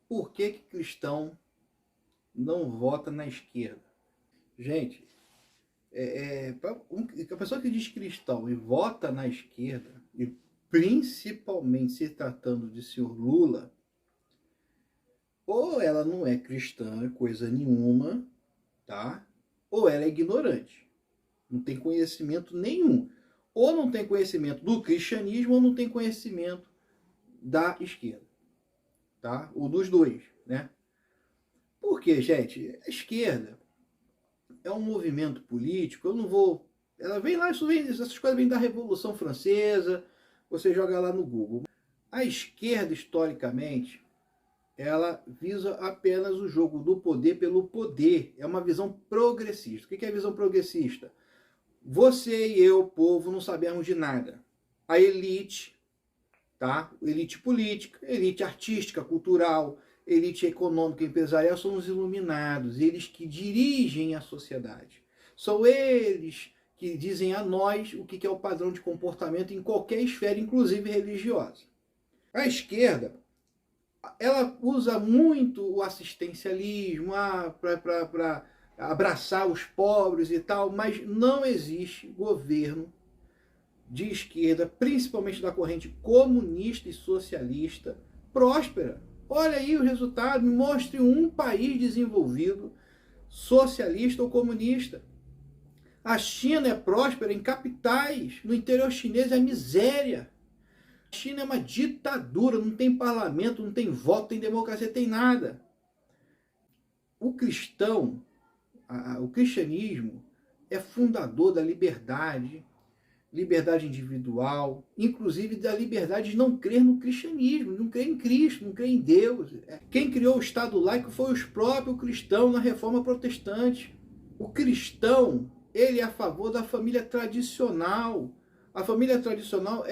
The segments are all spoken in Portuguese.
Por que cristão não vota na esquerda? Gente, a pessoa que diz cristão e vota na esquerda, e principalmente se tratando de senhor Lula, ou ela não é cristã, coisa nenhuma, tá? Ou ela é ignorante, não tem conhecimento nenhum. Ou não tem conhecimento do cristianismo, ou não tem conhecimento da esquerda, tá? Ou dos dois, né? Porque, gente, a esquerda é um movimento político, eu não vou... Ela vem lá, essas coisas vêm da Revolução Francesa, você joga lá no Google. A esquerda, historicamente, ela visa apenas o jogo do poder pelo poder. É uma visão progressista. O que é a visão progressista? Você e eu, povo, não sabemos de nada. A elite, tá? Elite política, elite artística, cultural, elite econômica e empresarial são os iluminados, eles que dirigem a sociedade. São eles que dizem a nós o que é o padrão de comportamento em qualquer esfera, inclusive religiosa. A esquerda, ela usa muito o assistencialismo para abraçar os pobres e tal, mas não existe governo de esquerda, principalmente da corrente comunista e socialista, próspera. Olha aí o resultado, me mostre um país desenvolvido, socialista ou comunista. A China é próspera em capitais, no interior chinês é miséria. A China é uma ditadura, não tem parlamento, não tem voto, tem democracia, tem nada. O cristão, o cristianismo é fundador da liberdade, liberdade individual, inclusive da liberdade de não crer no cristianismo, não crer em Cristo, não crer em Deus. Quem criou o Estado laico foi os próprios cristãos na Reforma Protestante. O cristão, ele é a favor da família tradicional. A família tradicional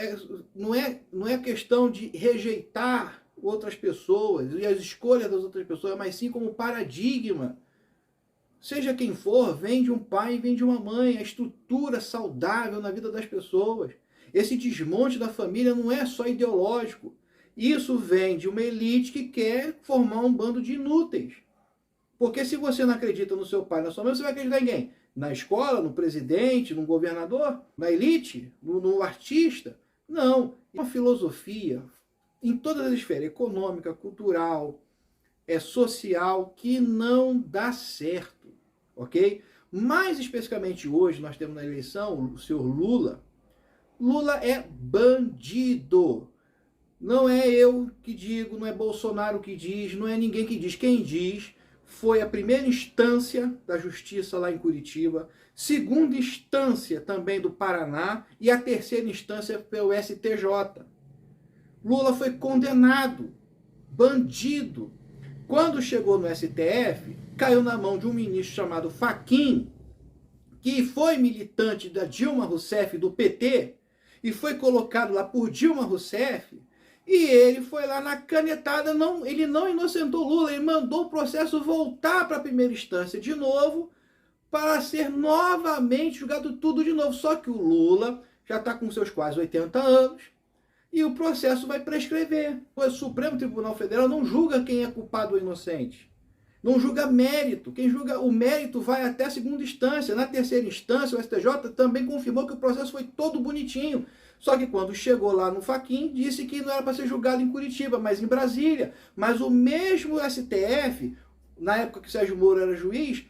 não é questão de rejeitar outras pessoas e as escolhas das outras pessoas, mas sim como paradigma. Seja quem for, vem de um pai e vem de uma mãe, a estrutura saudável na vida das pessoas. Esse desmonte da família não é só ideológico. Isso vem de uma elite que quer formar um bando de inúteis. Porque se você não acredita no seu pai, na sua mãe, você vai acreditar em quem? Na escola, no presidente, no governador, na elite, no artista? Não. É uma filosofia em todas as esferas, econômica, cultural, social, que não dá certo. Ok? Mais especificamente hoje, nós temos na eleição o senhor Lula. Lula é bandido. Não é eu que digo, não é Bolsonaro que diz, não é ninguém que diz. Quem diz foi a primeira instância da justiça lá em Curitiba, segunda instância também do Paraná e a terceira instância pelo STJ. Lula foi condenado, bandido. Quando chegou no STF, caiu na mão de um ministro chamado Fachin, que foi militante da Dilma Rousseff, do PT, e foi colocado lá por Dilma Rousseff, e ele foi lá na canetada, ele não inocentou Lula, ele mandou o processo voltar para a primeira instância de novo, para ser novamente julgado tudo de novo. Só que o Lula já está com seus quase 80 anos, e o processo vai prescrever. O Supremo Tribunal Federal não julga quem é culpado ou inocente. Não julga mérito. Quem julga o mérito vai até a segunda instância. Na terceira instância, o STJ também confirmou que o processo foi todo bonitinho. Só que quando chegou lá no Fachin, disse que não era para ser julgado em Curitiba, mas em Brasília. Mas o mesmo STF, na época que Sérgio Moro era juiz,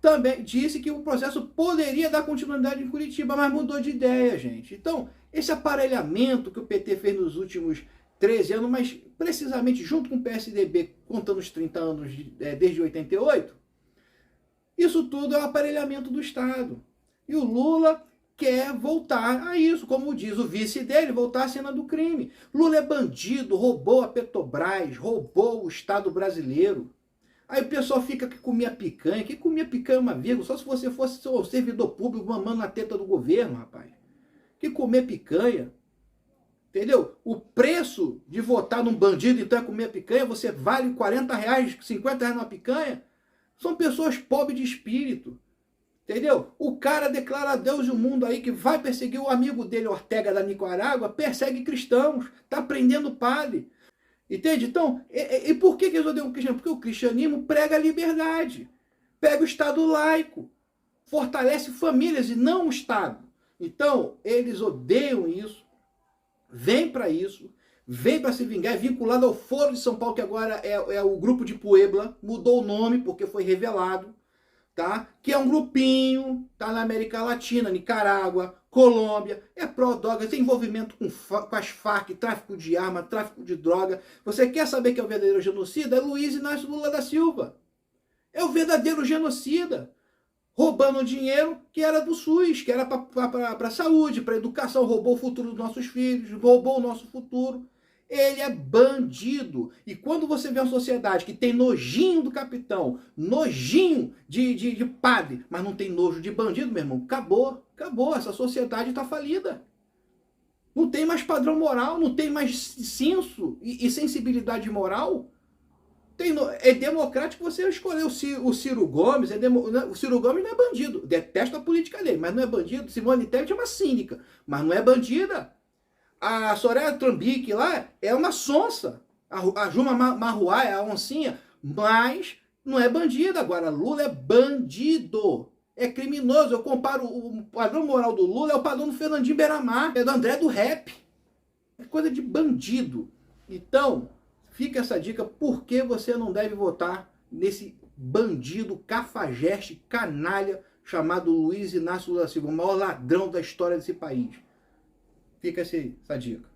também disse que o processo poderia dar continuidade em Curitiba, mas mudou de ideia, gente. Então, esse aparelhamento que o PT fez nos últimos 13 anos, mas precisamente junto com o PSDB, contando os 30 anos desde 88, isso tudo é o aparelhamento do Estado. E o Lula quer voltar a isso, como diz o vice dele, voltar à cena do crime. Lula é bandido, roubou a Petrobras, roubou o Estado brasileiro. Aí o pessoal fica que comia picanha. Que comia picanha é uma vírgula. Só se você fosse o servidor público mamando na teta do governo, rapaz. Que comer picanha. Entendeu? O preço de votar num bandido então é comer picanha. Você vale 40 reais, 50 reais numa picanha. São pessoas pobres de espírito. Entendeu? O cara declara a Deus e o mundo aí que vai perseguir o amigo dele, Ortega da Nicarágua, persegue cristãos. Está prendendo padre. Entende? Então, e por que eles odeiam o cristianismo? Porque o cristianismo prega a liberdade, pega o Estado laico, fortalece famílias e não o Estado. Então, eles odeiam isso, vêm para isso, vêm para se vingar, é vinculado ao Foro de São Paulo, que agora é o grupo de Puebla, mudou o nome porque foi revelado, tá? Que é um grupinho, tá na América Latina, Nicarágua, Colômbia, é pró-drogas, tem envolvimento com as Farc, tráfico de arma, tráfico de droga. Você quer saber que é o verdadeiro genocida? É Luiz Inácio Lula da Silva. É o verdadeiro genocida. Roubando dinheiro que era do SUS, que era para a saúde, para a educação, roubou o futuro dos nossos filhos, roubou o nosso futuro. Ele é bandido. E quando você vê uma sociedade que tem nojinho do capitão, nojinho de padre, mas não tem nojo de bandido, meu irmão, acabou, acabou. Essa sociedade está falida. Não tem mais padrão moral, não tem mais senso e sensibilidade moral. É democrático você escolher o Ciro Gomes. O Ciro Gomes não é bandido. Detesto a política dele, mas não é bandido. Simone Tebet é uma cínica, mas não é bandida. A Soraya Trambique lá é uma sonsa. A Juma Marruá é a oncinha, mas não é bandida. Agora, Lula é bandido. É criminoso. Eu comparo o padrão moral do Lula é o padrão do Fernandinho Beiramar, é do André do Rap. É coisa de bandido. Então, fica essa dica, por que você não deve votar nesse bandido, cafajeste, canalha, chamado Luiz Inácio Lula da Silva, o maior ladrão da história desse país. Fica essa dica.